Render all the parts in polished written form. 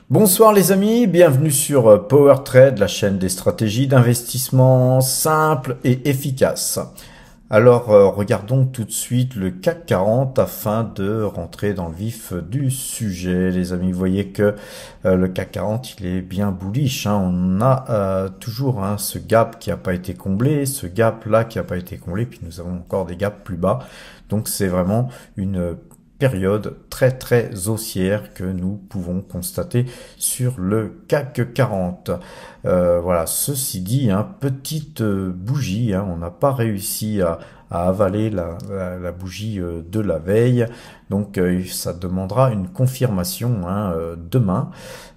Bonsoir les amis, bienvenue sur Power Trade, la chaîne des stratégies d'investissement simples et efficaces. Alors regardons tout de suite le CAC 40 afin de rentrer dans le vif du sujet. Les amis, vous voyez que le CAC 40 il est bien bullish, hein. On a toujours ce gap qui n'a pas été comblé, ce gap là qui n'a pas été comblé, puis nous avons encore des gaps plus bas. Donc c'est vraiment une période très haussière que nous pouvons constater sur le CAC 40. Voilà, ceci dit, petite bougie, on n'a pas réussi à avaler la bougie de la veille, donc ça demandera une confirmation demain,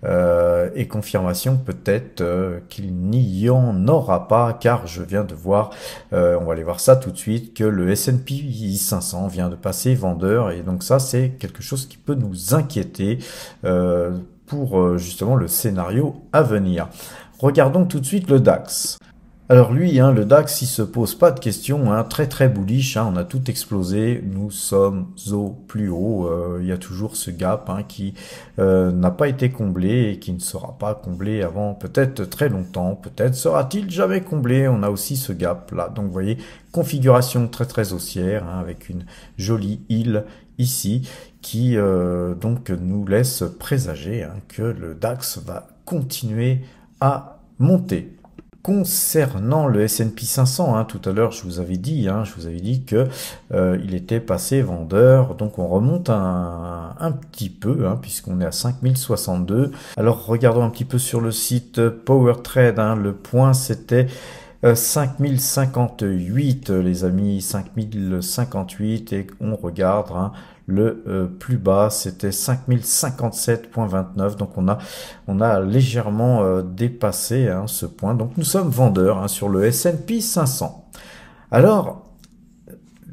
et confirmation peut-être qu'il n'y en aura pas, car je viens de voir, on va aller voir ça tout de suite, que le S&P 500 vient de passer vendeur, et donc ça c'est quelque chose qui peut nous inquiéter pour justement le scénario à venir. Regardons tout de suite le DAX. Alors lui, le DAX, il se pose pas de questions, très bullish, on a tout explosé, nous sommes au plus haut, il y a toujours ce gap qui n'a pas été comblé et qui ne sera pas comblé avant peut-être très longtemps, peut-être sera-t-il jamais comblé, on a aussi ce gap là, donc vous voyez, configuration très haussière, avec une jolie île ici, qui donc nous laisse présager que le DAX va continuer à monter. Concernant le S&P 500, tout à l'heure je vous avais dit que il était passé vendeur, donc on remonte un petit peu, puisqu'on est à 5062. Alors regardons un petit peu sur le site Power Trade, le point c'était 5058 les amis, 5058, et on regarde le plus bas c'était 5057.29, donc on a légèrement dépassé ce point, donc nous sommes vendeurs sur le S&P 500. Alors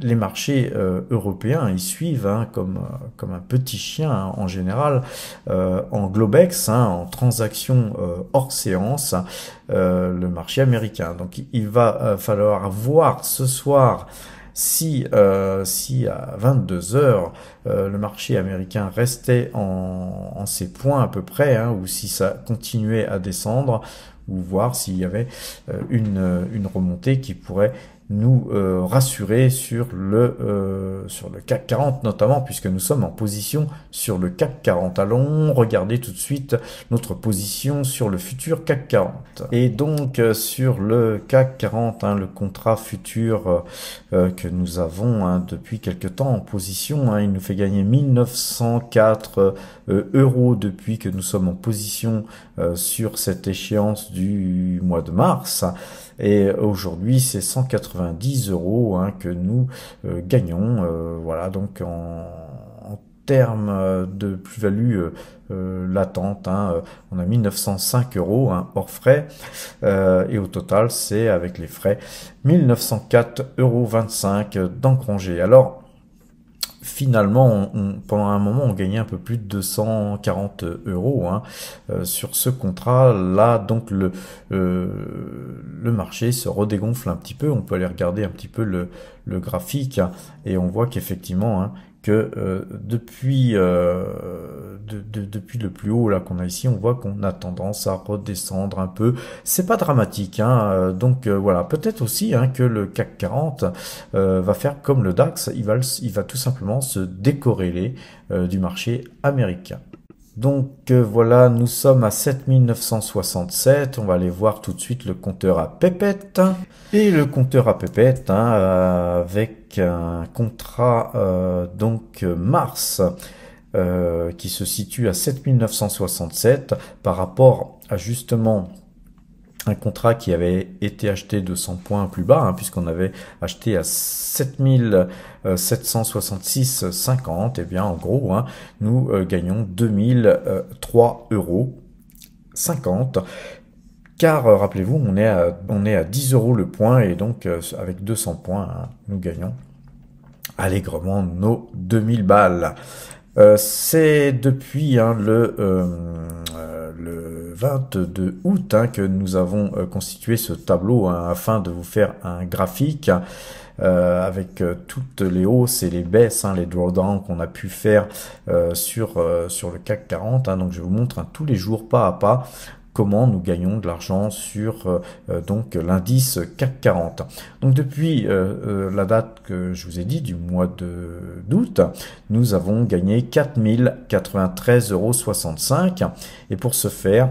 les marchés européens, ils suivent comme un petit chien en général, en Globex, en transaction hors séance, le marché américain. Donc il va falloir voir ce soir si à 22 heures le marché américain restait en ces points à peu près, ou si ça continuait à descendre, ou voir s'il y avait une remontée qui pourrait nous rassurer sur le CAC 40 notamment, puisque nous sommes en position sur le CAC 40. Allons regarder tout de suite notre position sur le futur CAC 40. Et donc sur le CAC 40, le contrat futur que nous avons depuis quelque temps en position, il nous fait gagner 1904 euros depuis que nous sommes en position sur cette échéance du mois de mars. Et aujourd'hui, c'est 190 euros que nous gagnons. Voilà, donc en termes de plus-value latente, on a 1905 euros hors frais, et au total, c'est avec les frais 1904,25 euros d'engrangé. Alors, finalement, pendant un moment, on gagnait un peu plus de 240 euros sur ce contrat-là. Donc le marché se redégonfle un petit peu. On peut aller regarder un petit peu le graphique, et on voit qu'effectivement, que depuis le plus haut là qu'on a ici, on voit qu'on a tendance à redescendre un peu. C'est pas dramatique, donc voilà, peut-être aussi que le CAC 40 va faire comme le DAX, il va tout simplement se décorréler du marché américain. Donc voilà, nous sommes à 7967, on va aller voir tout de suite le compteur à pépette. Et le compteur à pépette, avec un contrat donc mars qui se situe à 7967 par rapport à justement un contrat qui avait été acheté de 100 points plus bas, puisqu'on avait acheté à 7766,50, et bien en gros, nous gagnons 2003,50 euros. Car rappelez-vous, on est à 10 euros le point, et donc avec 200 points, nous gagnons allègrement nos 2000 balles. C'est depuis le 22 août que nous avons constitué ce tableau afin de vous faire un graphique. avec toutes les hausses et les baisses, les drawdowns qu'on a pu faire sur le CAC 40. Donc je vous montre tous les jours pas à pas comment nous gagnons de l'argent sur donc l'indice CAC 40. Donc depuis la date que je vous ai dit du mois d'août, nous avons gagné 4093,65 € et pour ce faire,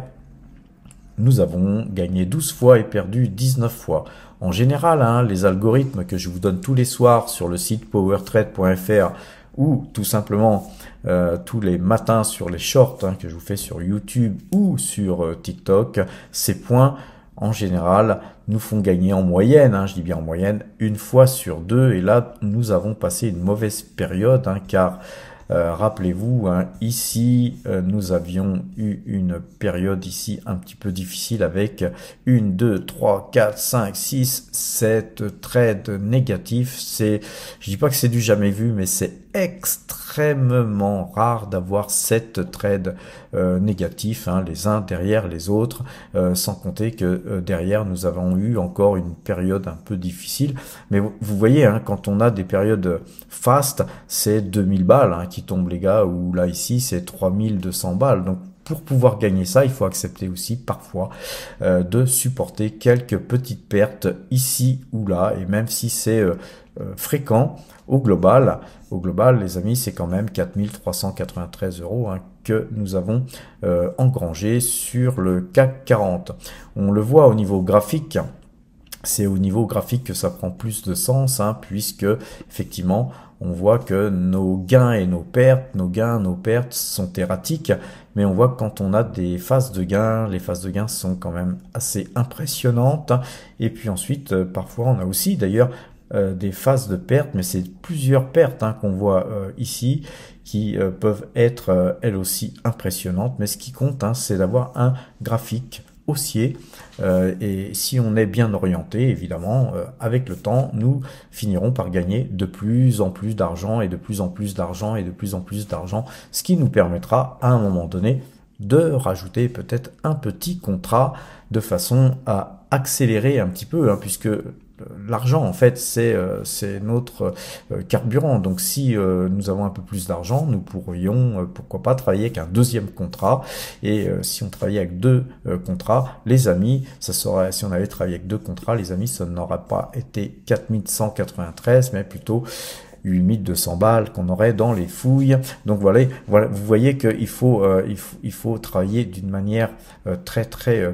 nous avons gagné 12 fois et perdu 19 fois. En général, les algorithmes que je vous donne tous les soirs sur le site powertrade.fr ou tout simplement tous les matins sur les shorts que je vous fais sur YouTube ou sur TikTok, ces points en général nous font gagner en moyenne, je dis bien en moyenne, une fois sur deux. Et là, nous avons passé une mauvaise période car rappelez-vous, ici, nous avions eu une période ici un petit peu difficile avec 1, 2, 3, 4, 5, 6, 7 trades négatifs. Je dis pas que c'est du jamais vu, mais c'est extrêmement rare d'avoir 7 trades négatifs, les uns derrière les autres, sans compter que derrière, nous avons eu encore une période un peu difficile. Mais vous voyez, quand on a des périodes fast, c'est 2000 balles qui tombent les gars, ou là ici c'est 3200 balles. Donc pour pouvoir gagner ça, il faut accepter aussi parfois de supporter quelques petites pertes ici ou là, et même si c'est fréquent, au global, les amis, c'est quand même 4393 € que nous avons engrangé sur le CAC 40. On le voit au niveau graphique. C'est au niveau graphique que ça prend plus de sens, puisque effectivement, on voit que nos gains et nos pertes, nos pertes sont erratiques, mais on voit que quand on a des phases de gains, les phases de gains sont quand même assez impressionnantes. Et puis ensuite, parfois, on a aussi d'ailleurs des phases de pertes, mais c'est plusieurs pertes qu'on voit ici qui peuvent être elles aussi impressionnantes. Mais ce qui compte, c'est d'avoir un graphique haussier, et si on est bien orienté, évidemment, avec le temps, nous finirons par gagner de plus en plus d'argent et de plus en plus d'argent et de plus en plus d'argent, ce qui nous permettra à un moment donné de rajouter peut-être un petit contrat de façon à accélérer un petit peu, puisque l'argent, en fait, c'est notre carburant. Donc, si nous avons un peu plus d'argent, nous pourrions, pourquoi pas, travailler avec un deuxième contrat. Et si on travaillait avec deux contrats, les amis, ça serait, si on avait travaillé avec deux contrats, les amis, ça n'aurait pas été 4193, mais plutôt 8200 balles qu'on aurait dans les fouilles. Donc voilà, vous voyez qu'il faut, il faut travailler d'une manière très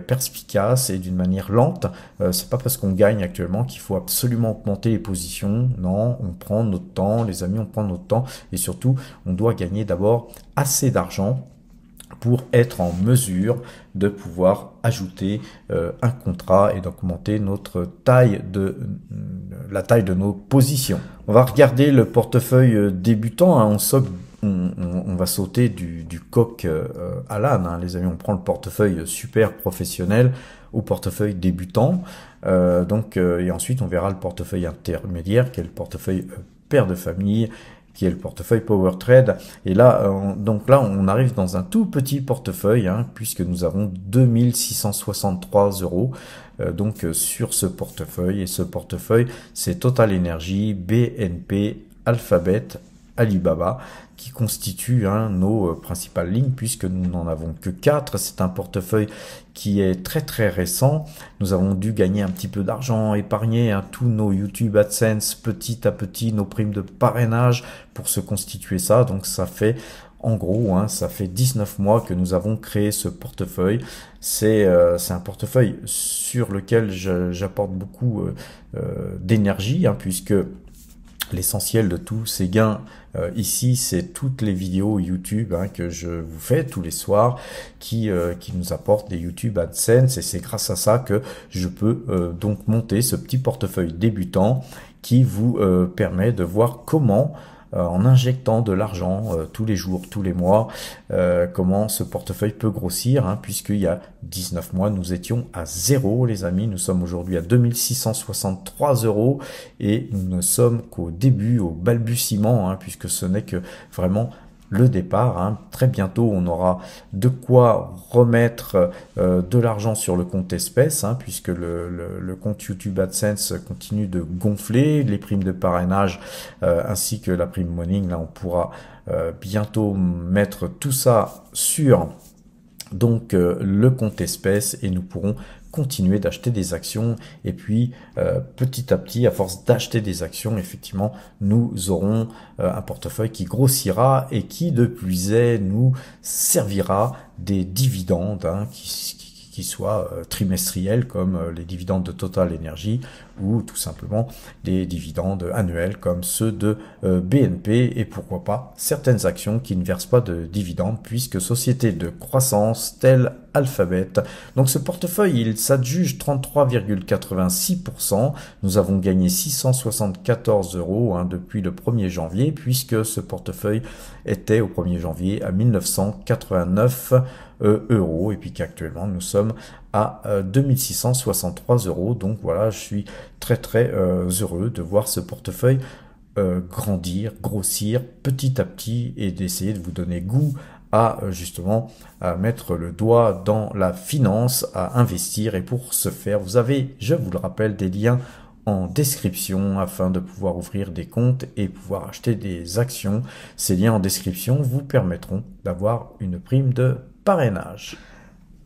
perspicace et d'une manière lente. C'est pas parce qu'on gagne actuellement qu'il faut absolument augmenter les positions. Non, on prend notre temps, les amis, on prend notre temps, et surtout, on doit gagner d'abord assez d'argent pour être en mesure de pouvoir ajouter un contrat et d'augmenter notre la taille de nos positions. On va regarder le portefeuille débutant. On va sauter du coq à l'âne, les amis. On prend le portefeuille super professionnel au portefeuille débutant. Et ensuite, on verra le portefeuille intermédiaire, qui est le portefeuille père de famille, qui est le portefeuille PowerTrade. Et là, on arrive dans un tout petit portefeuille, puisque nous avons 2663 € sur ce portefeuille. Et ce portefeuille, c'est Total Energy, BNP, Alphabet, Alibaba, qui constituent nos principales lignes, puisque nous n'en avons que 4. C'est un portefeuille qui est très récent. Nous avons dû gagner un petit peu d'argent, épargner tous nos YouTube AdSense petit à petit, nos primes de parrainage pour se constituer ça. Donc ça fait en gros, ça fait 19 mois que nous avons créé ce portefeuille. C'est un portefeuille sur lequel j'apporte beaucoup d'énergie, puisque l'essentiel de tous ces gains ici, c'est toutes les vidéos YouTube que je vous fais tous les soirs qui nous apportent des YouTube AdSense, et c'est grâce à ça que je peux donc monter ce petit portefeuille débutant qui vous permet de voir comment en injectant de l'argent tous les jours, tous les mois, comment ce portefeuille peut grossir, puisqu'il y a 19 mois, nous étions à 0, les amis. Nous sommes aujourd'hui à 2663 € et nous ne sommes qu'au début, au balbutiement, puisque ce n'est que vraiment le départ, hein. Très bientôt, on aura de quoi remettre de l'argent sur le compte espèces, hein, puisque le compte YouTube AdSense continue de gonfler, les primes de parrainage ainsi que la prime morning. Là, on pourra bientôt mettre tout ça sur donc le compte espèces et nous pourrons continuer d'acheter des actions et puis petit à petit, à force d'acheter des actions, effectivement, nous aurons un portefeuille qui grossira et qui, de plus est, nous servira des dividendes, hein, qui soient trimestriels comme les dividendes de Total Energy ou tout simplement des dividendes annuels comme ceux de BNP et pourquoi pas certaines actions qui ne versent pas de dividendes puisque société de croissance telle Alphabet. Donc ce portefeuille, il s'adjuge 33,86%. Nous avons gagné 674 € hein, depuis le 1er janvier puisque ce portefeuille était au 1er janvier à 1989 € et puis qu'actuellement nous sommes à 2663 €. Donc voilà, je suis très heureux de voir ce portefeuille grandir, grossir petit à petit et d'essayer de vous donner goût à justement à mettre le doigt dans la finance, à investir. Et pour ce faire, vous avez, je vous le rappelle, des liens en description afin de pouvoir ouvrir des comptes et pouvoir acheter des actions. Ces liens en description vous permettront d'avoir une prime de parrainage.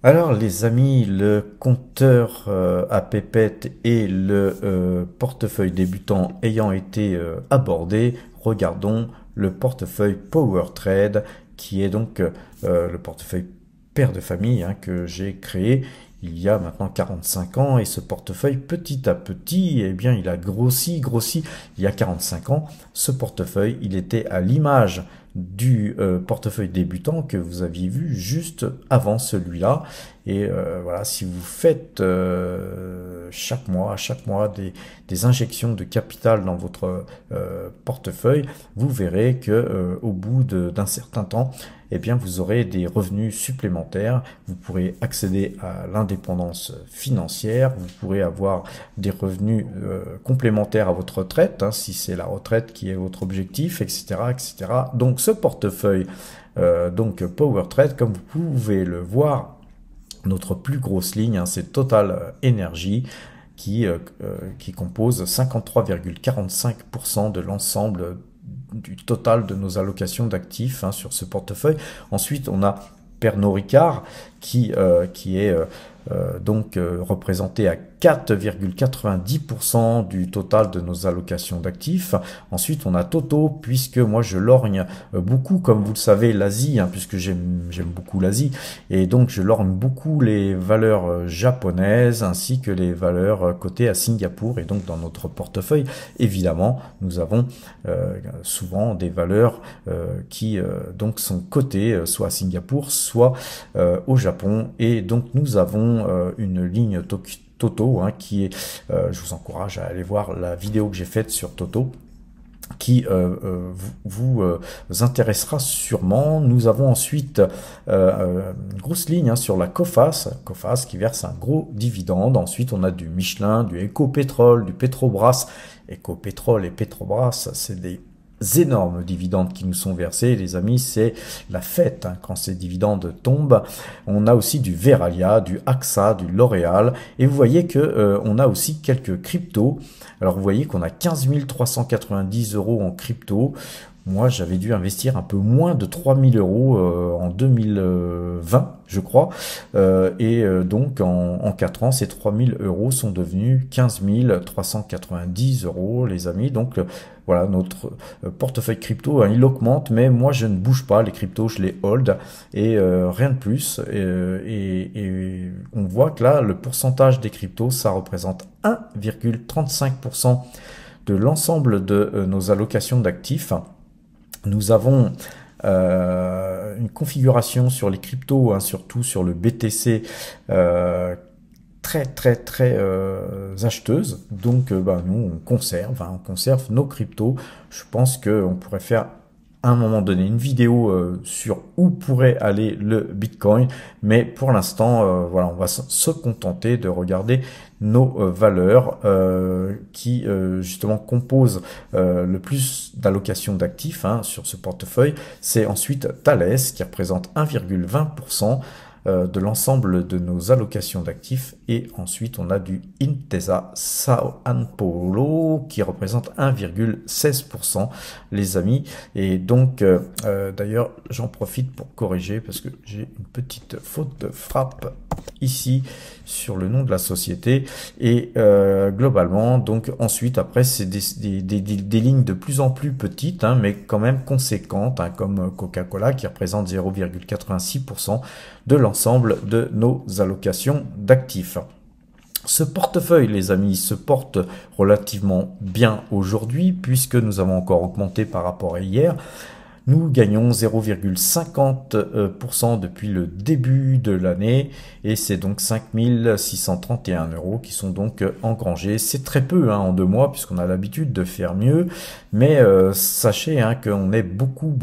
Alors les amis, le compteur à pépette et le portefeuille débutant ayant été abordés, regardons le portefeuille Power Trade qui est donc le portefeuille père de famille hein, que j'ai créé il y a maintenant 45 ans et ce portefeuille petit à petit, eh bien il a grossi. Il y a 45 ans, ce portefeuille, il était à l'image du portefeuille débutant que vous aviez vu juste avant celui-là. Et voilà, si vous faites chaque mois des injections de capital dans votre portefeuille, vous verrez que au bout d'un certain temps, eh bien, vous aurez des revenus supplémentaires. Vous pourrez accéder à l'indépendance financière. Vous pourrez avoir des revenus complémentaires à votre retraite, hein, si c'est la retraite qui est votre objectif, etc., etc. Donc, ce portefeuille, donc Power Trade, comme vous pouvez le voir, notre plus grosse ligne, hein, c'est Total Energy qui compose 53,45% de l'ensemble du total de nos allocations d'actifs hein, sur ce portefeuille. Ensuite, on a Pernod Ricard qui est donc représenté à 4,90% du total de nos allocations d'actifs. Ensuite, on a Toto, puisque moi je lorgne beaucoup, comme vous le savez, l'Asie, hein, puisque j'aime beaucoup l'Asie, et donc je lorgne beaucoup les valeurs japonaises ainsi que les valeurs cotées à Singapour. Et donc dans notre portefeuille, évidemment, nous avons souvent des valeurs qui donc sont cotées soit à Singapour, soit au Japon. Et donc nous avons une ligne Toto, hein, qui est, je vous encourage à aller voir la vidéo que j'ai faite sur Toto, qui vous intéressera sûrement. Nous avons ensuite une grosse ligne hein, sur la Coface qui verse un gros dividende. Ensuite, on a du Michelin, du Ecopétrol, du Petrobras. Ecopétrol et Petrobras, c'est des énormes dividendes qui nous sont versés, les amis, c'est la fête hein, quand ces dividendes tombent. On a aussi du Verallia, du AXA, du L'Oréal, et vous voyez que on a aussi quelques cryptos. Alors vous voyez qu'on a 15 390 € en crypto. Moi, j'avais dû investir un peu moins de 3000 € en 2020, je crois. Donc, en 4 ans, ces 3000 € sont devenus 15 390 €, les amis. Donc, voilà, notre portefeuille crypto, hein, il augmente, mais moi, je ne bouge pas. Les cryptos, je les hold et rien de plus. Et on voit que là, le pourcentage des cryptos, ça représente 1,35% de l'ensemble de nos allocations d'actifs. Nous avons une configuration sur les cryptos, hein, surtout sur le BTC, très acheteuse. Donc nous on conserve nos cryptos. Je pense qu'on pourrait faire à un moment donné une vidéo sur où pourrait aller le Bitcoin, mais pour l'instant, voilà, on va se contenter de regarder nos valeurs qui justement composent le plus d'allocations d'actifs sur ce portefeuille. C'est ensuite Thales qui représente 1,20% de l'ensemble de nos allocations d'actifs, et ensuite on a du Intesa Sanpaolo qui représente 1,16% les amis. Et donc d'ailleurs j'en profite pour corriger parce que j'ai une petite faute de frappe ici sur le nom de la société, et globalement donc ensuite après c'est des lignes de plus en plus petites mais quand même conséquentes, comme Coca-Cola qui représente 0,86% de l'ensemble de nos allocations d'actifs. Ce portefeuille, les amis, se porte relativement bien aujourd'hui puisque nous avons encore augmenté par rapport à hier. Nous gagnons 0,50% depuis le début de l'année, et c'est donc 5 631 € qui sont donc engrangés. C'est très peu en 2 mois puisqu'on a l'habitude de faire mieux, mais sachez qu'on est beaucoup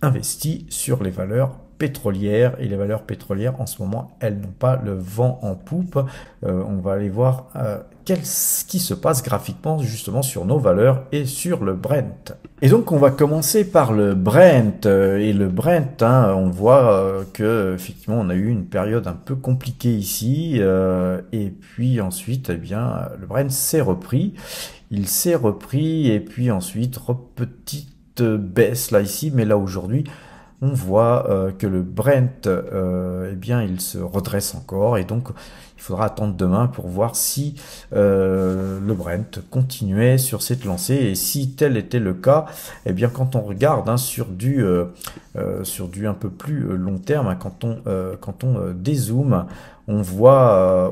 investi sur les valeurs pétrolières, et les valeurs pétrolières en ce moment elles n'ont pas le vent en poupe. On va aller voir ce qui se passe graphiquement justement sur nos valeurs et sur le Brent. Et donc on va commencer par le Brent, et le Brent on voit que effectivement on a eu une période un peu compliquée ici, et puis ensuite le Brent s'est repris, il s'est repris, et puis ensuite petite baisse là ici, mais là aujourd'hui on voit que le Brent, il se redresse encore, et donc il faudra attendre demain pour voir si le Brent continuait sur cette lancée. Et si tel était le cas, quand on regarde sur du un peu plus long terme, quand on dézoome, on voit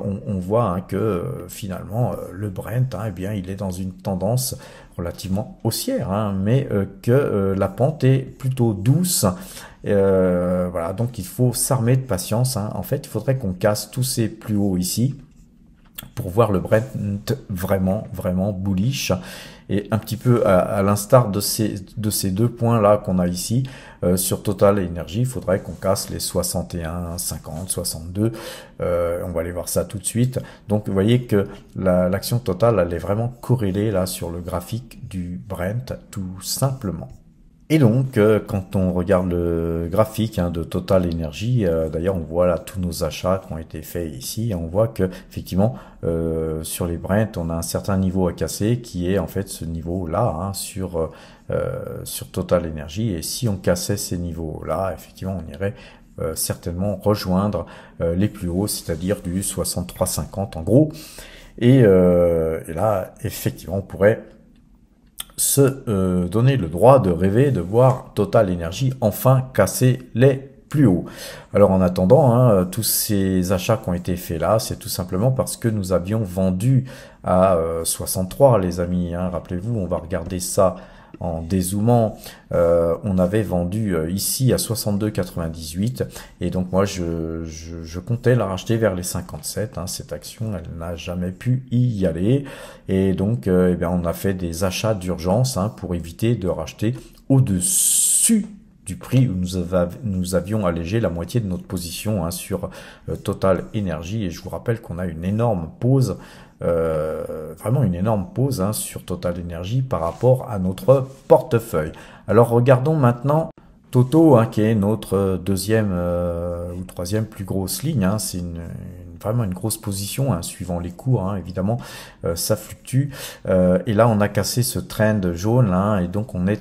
que finalement le Brent, il est dans une tendance relativement haussière, mais que la pente est plutôt douce. Voilà, donc il faut s'armer de patience. En fait, il faudrait qu'on casse tous ces plus hauts ici pour voir le Brent vraiment bullish. Et un petit peu à l'instar de ces 2 points là qu'on a ici sur Total Energy, il faudrait qu'on casse les 61, 50, 62. On va aller voir ça tout de suite. Donc vous voyez que l'action Total elle est vraiment corrélée là sur le graphique du Brent tout simplement. Et donc, quand on regarde le graphique de Total Energy, d'ailleurs on voit là tous nos achats qui ont été faits ici, et on voit que effectivement sur les Brent on a un certain niveau à casser qui est en fait ce niveau là sur Total Energy, et si on cassait ces niveaux là, effectivement on irait certainement rejoindre les plus hauts, c'est-à-dire du 63,50 en gros, et là effectivement on pourrait se donner le droit de rêver de voir Total Energy enfin casser les plus hauts. Alors en attendant, tous ces achats qui ont été faits là, c'est tout simplement parce que nous avions vendu à 63 les amis. Rappelez-vous, on va regarder ça en dézoomant. On avait vendu ici à 62,98, et donc moi je comptais la racheter vers les 57. Cette action elle n'a jamais pu y aller, et donc on a fait des achats d'urgence pour éviter de racheter au-dessus du prix où nous avions allégé la moitié de notre position sur Total Energy. Et je vous rappelle qu'on a une énorme pause, vraiment une énorme pause sur Total Energy par rapport à notre portefeuille. Alors regardons maintenant Toto, qui est notre deuxième ou troisième plus grosse ligne. C'est vraiment une grosse position, suivant les cours, évidemment, ça fluctue. Et là, on a cassé ce trend jaune, et donc on est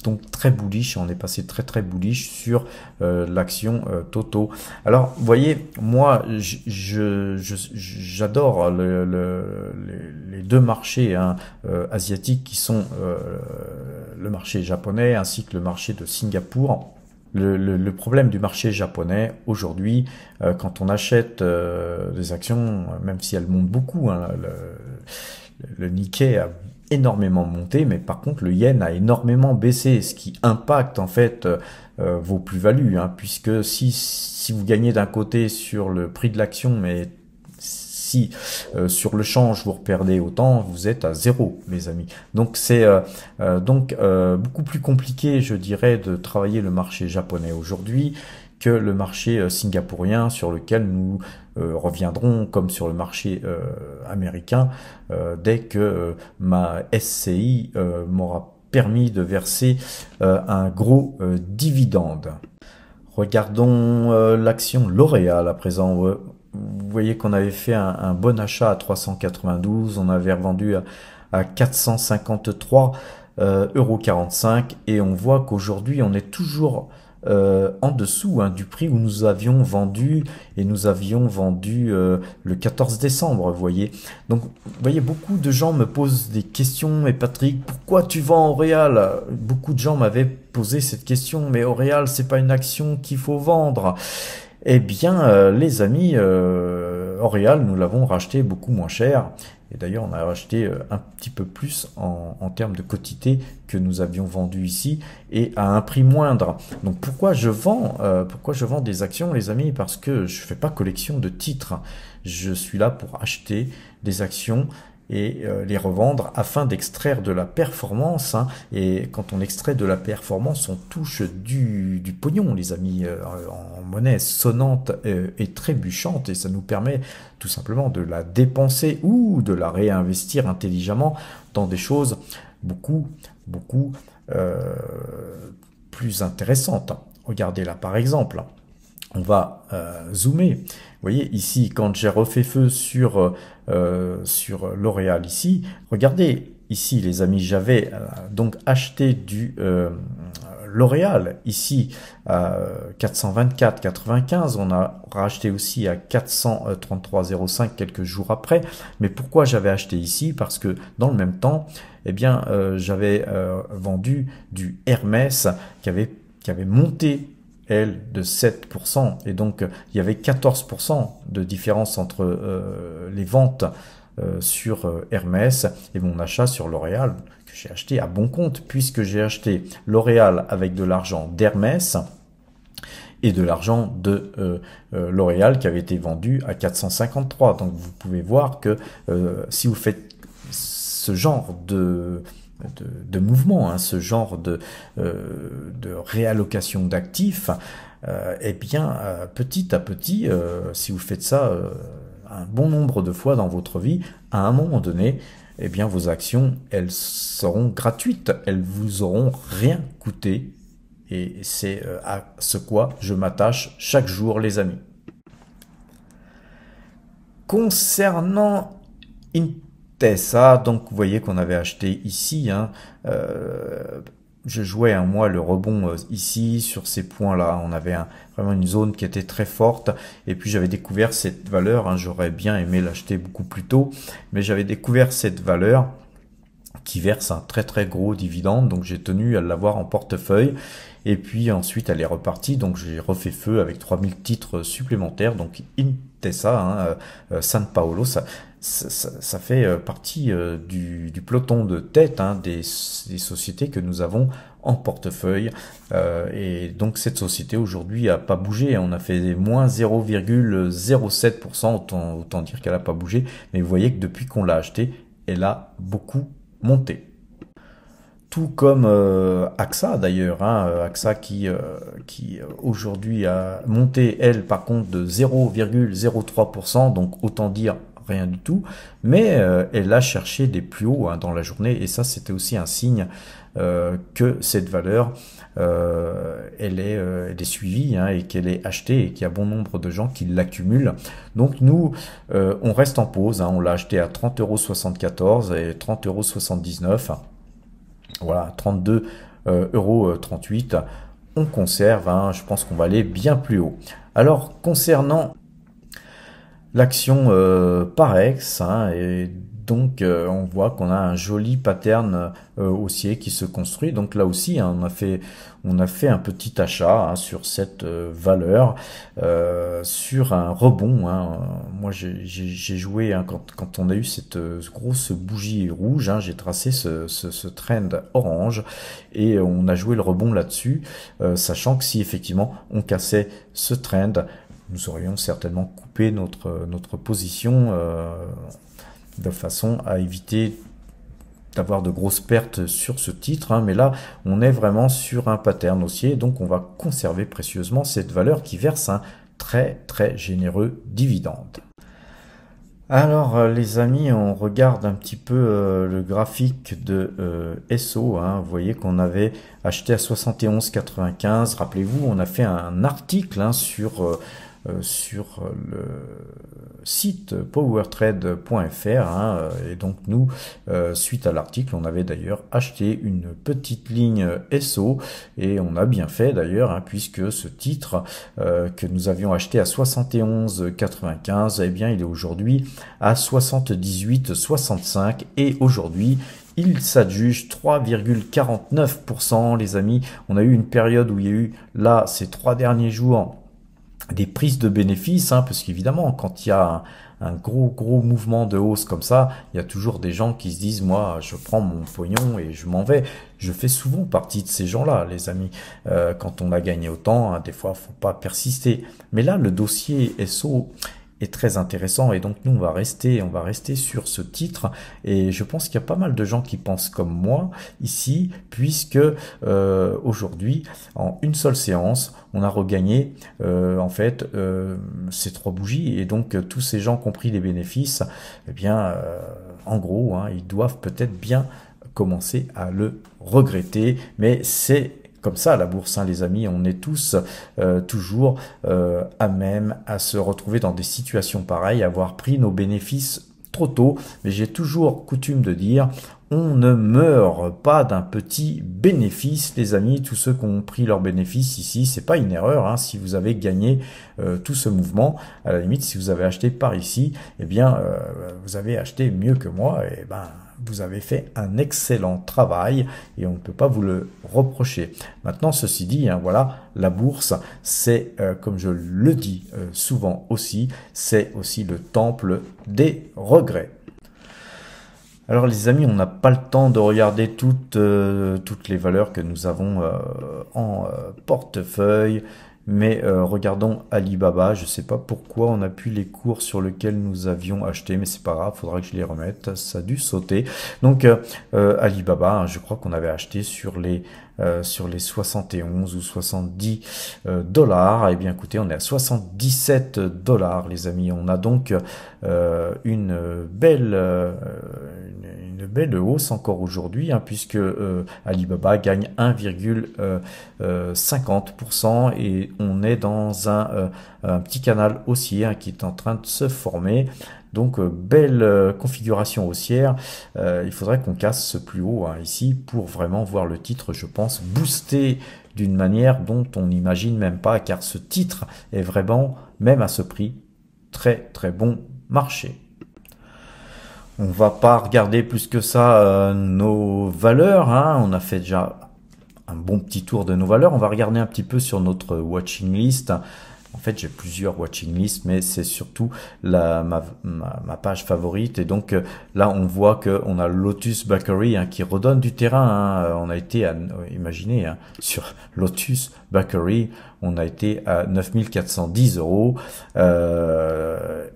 donc très bullish, on est passé très bullish sur l'action Toto. Alors vous voyez, moi j'adore les 2 marchés asiatiques qui sont le marché japonais ainsi que le marché de Singapour. Le problème du marché japonais aujourd'hui, quand on achète des actions, même si elles montent beaucoup, le Nikkei a énormément monté, mais par contre le yen a énormément baissé, ce qui impacte en fait vos plus-values, puisque si vous gagnez d'un côté sur le prix de l'action, mais si sur le change vous perdez autant, vous êtes à zéro, les amis. Donc c'est beaucoup plus compliqué, je dirais, de travailler le marché japonais aujourd'hui que le marché singapourien, sur lequel nous reviendrons comme sur le marché américain dès que ma SCI m'aura permis de verser un gros dividende. Regardons l'action L'Oréal à présent. Vous voyez qu'on avait fait un bon achat à 392, on avait revendu à 453,45 € et on voit qu'aujourd'hui on est toujours en dessous du prix où nous avions vendu, et nous avions vendu le 14 décembre, vous voyez. Donc, vous voyez, beaucoup de gens me posent des questions, mais Patrick, pourquoi tu vends L'Oréal? Beaucoup de gens m'avaient posé cette question, mais L'Oréal, c'est pas une action qu'il faut vendre. Eh bien, les amis, L'Oréal, nous l'avons racheté beaucoup moins cher. Et d'ailleurs, on a racheté un petit peu plus en termes de quantité que nous avions vendu ici, et à un prix moindre. Donc pourquoi je vends des actions, les amis? Parce que je fais pas collection de titres. Je suis là pour acheter des actions et les revendre afin d'extraire de la performance. Et quand on extrait de la performance, on touche du pognon, les amis, en monnaie sonnante et trébuchante, et ça nous permet tout simplement de la dépenser ou de la réinvestir intelligemment dans des choses beaucoup plus intéressantes. Regardez là par exemple. On va zoomer. Vous voyez ici, quand j'ai refait feu sur L'Oréal ici, regardez ici les amis, j'avais donc acheté du L'Oréal ici à 424,95, on a racheté aussi à 433,05 quelques jours après. Mais pourquoi j'avais acheté ici? Parce que dans le même temps, eh bien, j'avais vendu du Hermès qui avait monté de 7%, et donc il y avait 14% de différence entre les ventes sur Hermès et mon achat sur L'Oréal, que j'ai acheté à bon compte, puisque j'ai acheté L'Oréal avec de l'argent d'Hermès et de l'argent de L'Oréal qui avait été vendu à 453. Donc vous pouvez voir que si vous faites ce genre de mouvement, ce genre de réallocation d'actifs, eh bien, petit à petit, si vous faites ça un bon nombre de fois dans votre vie, à un moment donné, eh bien, vos actions, elles seront gratuites, elles vous auront rien coûté, et c'est à ce quoi je m'attache chaque jour, les amis. Concernant Intesa, donc vous voyez qu'on avait acheté ici, je jouais moi le rebond ici, sur ces points-là, on avait vraiment une zone qui était très forte, et puis j'avais découvert cette valeur, j'aurais bien aimé l'acheter beaucoup plus tôt, mais j'avais découvert cette valeur qui verse un très très gros dividende, donc j'ai tenu à l'avoir en portefeuille, et puis ensuite elle est repartie, donc j'ai refait feu avec 3000 titres supplémentaires, donc Intesa, San Paolo, ça fait partie du peloton de tête des sociétés que nous avons en portefeuille, et donc cette société aujourd'hui a pas bougé, on a fait moins 0,07%, autant dire qu'elle a pas bougé, mais vous voyez que depuis qu'on l'a acheté, elle a beaucoup monté. Tout comme AXA d'ailleurs, AXA qui aujourd'hui a monté, elle, par contre, de 0,03%, donc autant dire rien du tout, mais elle a cherché des plus hauts dans la journée, et ça c'était aussi un signe que cette valeur elle est suivie, et qu'elle est achetée, et qu'il y a bon nombre de gens qui l'accumulent. Donc nous on reste en pause, on l'a acheté à 30,74 € et 30,79 €. Voilà, 32,38 €. On conserve, je pense qu'on va aller bien plus haut. Alors concernant l'action Parex, et donc on voit qu'on a un joli pattern haussier qui se construit. Donc là aussi, on a fait un petit achat sur cette valeur, sur un rebond. Moi j'ai joué quand on a eu cette grosse bougie rouge, j'ai tracé ce trend orange, et on a joué le rebond là-dessus, sachant que si effectivement on cassait ce trend, nous aurions certainement coupé notre position de façon à éviter d'avoir de grosses pertes sur ce titre, hein. Mais là on est vraiment sur un pattern haussier, donc on va conserver précieusement cette valeur qui verse un très généreux dividende. Alors les amis, on regarde un petit peu le graphique de SO, hein. Vous voyez qu'on avait acheté à 71,95. Rappelez-vous, on a fait un article, hein, sur le site powertrade.fr, hein, et donc nous, suite à l'article, on avait d'ailleurs acheté une petite ligne SO, et on a bien fait d'ailleurs, hein, puisque ce titre que nous avions acheté à 71,95, eh bien il est aujourd'hui à 78,65, et aujourd'hui il s'adjuge 3,49%, les amis. On a eu une période où il y a eu là ces 3 derniers jours des prises de bénéfices, hein, parce qu'évidemment quand il y a un gros mouvement de hausse comme ça, il y a toujours des gens qui se disent moi je prends mon pognon et je m'en vais. Je fais souvent partie de ces gens-là, les amis. Quand on a gagné autant, hein, des fois faut pas persister. Mais là le dossier SO est très intéressant, et donc nous on va rester sur ce titre, et je pense qu'il y a pas mal de gens qui pensent comme moi ici, puisque aujourd'hui en une seule séance on a regagné en fait ces 3 bougies, et donc tous ces gens qui ont pris les bénéfices, eh bien en gros, hein, ils doivent peut-être bien commencer à le regretter, mais c'est comme ça la bourse, hein, les amis. On est tous toujours à même à se retrouver dans des situations pareilles, avoir pris nos bénéfices trop tôt. Mais j'ai toujours coutume de dire, on ne meurt pas d'un petit bénéfice, les amis. Tous ceux qui ont pris leurs bénéfices ici, c'est pas une erreur, hein, si vous avez gagné tout ce mouvement. À la limite, si vous avez acheté par ici, eh bien vous avez acheté mieux que moi, et ben vous avez fait un excellent travail, et on ne peut pas vous le reprocher. Maintenant, ceci dit, hein, voilà, la bourse, c'est, comme je le dis souvent aussi, c'est aussi le temple des regrets. Alors les amis, on n'a pas le temps de regarder toutes les valeurs que nous avons en portefeuille. Mais regardons Alibaba. Je ne sais pas pourquoi on n'a plus les cours sur lesquels nous avions acheté, mais c'est pas grave, faudra que je les remette, ça a dû sauter. Donc Alibaba, hein, je crois qu'on avait acheté sur les 71 ou 70 dollars. Et bien écoutez, on est à 77 dollars, les amis. On a donc une belle hausse encore aujourd'hui, hein, puisque Alibaba gagne 1,50%, et on est dans un petit canal haussier, hein, qui est en train de se former. Donc belle configuration haussière. Il faudrait qu'on casse ce plus haut, hein, ici, pour vraiment voir le titre, je pense, booster d'une manière dont on n'imagine même pas, car ce titre est vraiment, même à ce prix, très bon marché. On va pas regarder plus que ça nos valeurs, hein. On a fait déjà un bon petit tour de nos valeurs. On va regarder un petit peu sur notre watching list. En fait, j'ai plusieurs watching lists, mais c'est surtout ma page favorite. Et donc là, on voit qu'on a Lotus Bakery, hein, qui redonne du terrain, hein. On a été à, imaginez, hein, sur Lotus Bakery, on a été à 9410 €.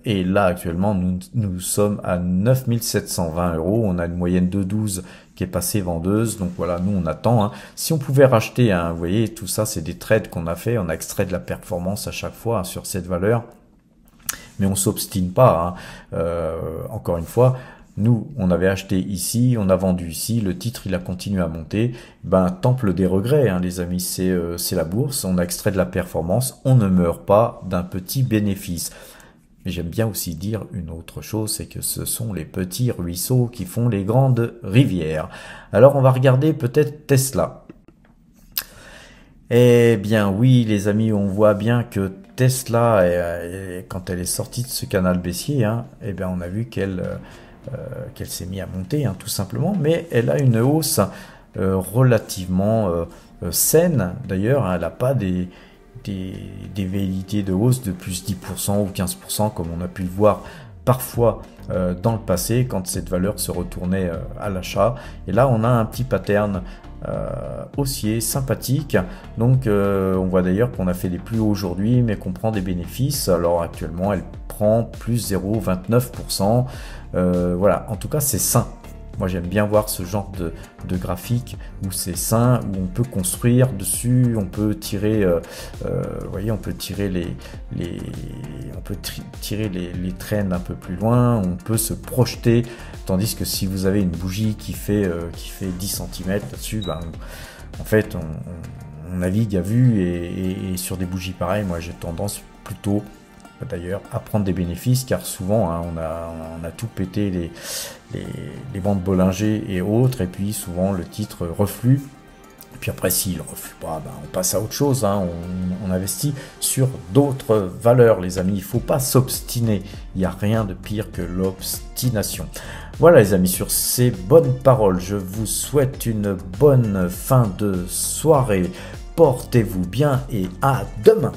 Et là, actuellement, nous sommes à 9720 €. On a une moyenne de 12 qui est passée vendeuse. Donc voilà, nous on attend, hein. Si on pouvait racheter, hein, vous voyez, tout ça c'est des trades qu'on a fait, on a extrait de la performance à chaque fois, hein, sur cette valeur, mais on s'obstine pas, hein. Encore une fois, nous on avait acheté ici, on a vendu ici, le titre il a continué à monter. Ben temple des regrets, hein, les amis, c'est la bourse, on a extrait de la performance, on ne meurt pas d'un petit bénéfice. Mais j'aime bien aussi dire une autre chose, c'est que ce sont les petits ruisseaux qui font les grandes rivières. Alors on va regarder peut-être Tesla. Eh bien oui les amis, on voit bien que Tesla, quand elle est sortie de ce canal baissier, hein, eh bien on a vu qu'elle s'est mise à monter, hein, tout simplement, mais elle a une hausse relativement saine. D'ailleurs, hein, elle n'a pas des velléités de hausse de plus 10% ou 15%, comme on a pu le voir parfois dans le passé, quand cette valeur se retournait à l'achat. Et là, on a un petit pattern haussier sympathique. Donc on voit d'ailleurs qu'on a fait des plus hauts aujourd'hui, mais qu'on prend des bénéfices. Alors actuellement, elle prend plus 0,29%. Voilà, en tout cas, c'est sain. Moi, j'aime bien voir ce genre de graphique où c'est sain, où on peut construire dessus, on peut tirer, vous voyez, on peut tirer tirer les traînes un peu plus loin, on peut se projeter. Tandis que si vous avez une bougie qui fait 10 cm là-dessus, ben, en fait, on navigue à vue et sur des bougies pareilles, moi, j'ai tendance plutôt d'ailleurs à prendre des bénéfices, car souvent hein, on a tout pété les ventes Bollinger et autres, et puis souvent le titre reflue, et puis après s'il reflue pas, ben, on passe à autre chose, hein, on investit sur d'autres valeurs les amis, il faut pas s'obstiner, il n'y a rien de pire que l'obstination. Voilà les amis, sur ces bonnes paroles, je vous souhaite une bonne fin de soirée, portez-vous bien et à demain.